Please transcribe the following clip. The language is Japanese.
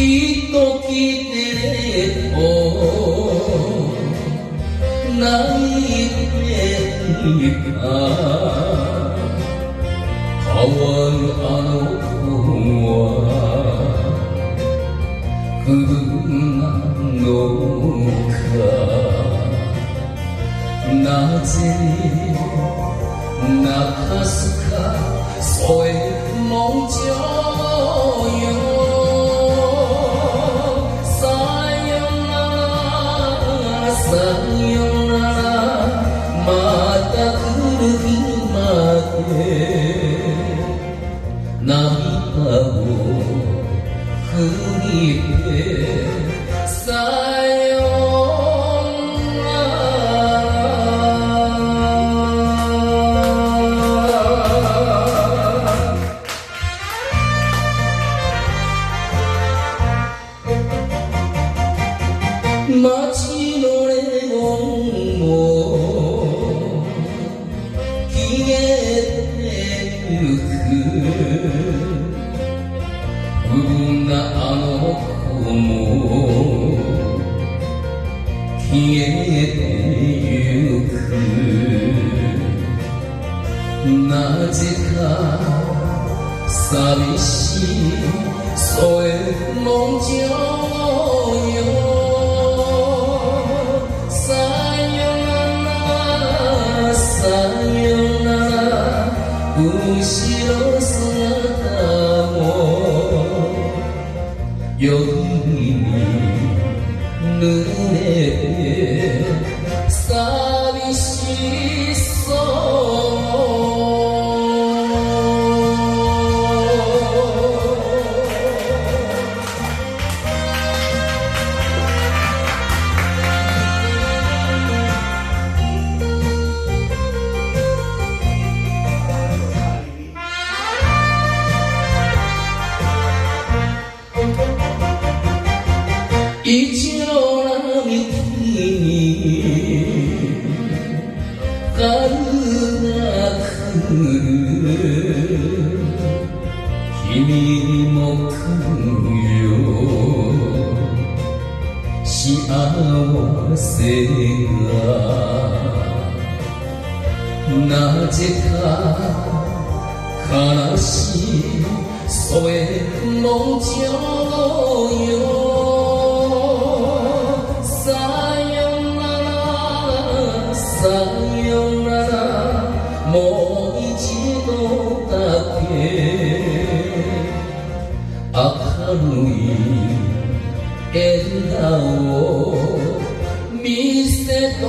っと来てお泣いていた変わるあの子は不分なのかなぜ泣かすか添えもんじょよさよならさよならまた来る日まで涙を振りてさよなら街のレモンも消えてゆく不運なあの子も消えてゆくなぜか寂しい添えもんじょよさよならさよなら後ろ姿も夜に濡れて寂し一路並木に春が来る君にも来るよ幸せがなぜか悲しい添えもんじょよさよならもう一度だけ明るい笑顔を見せと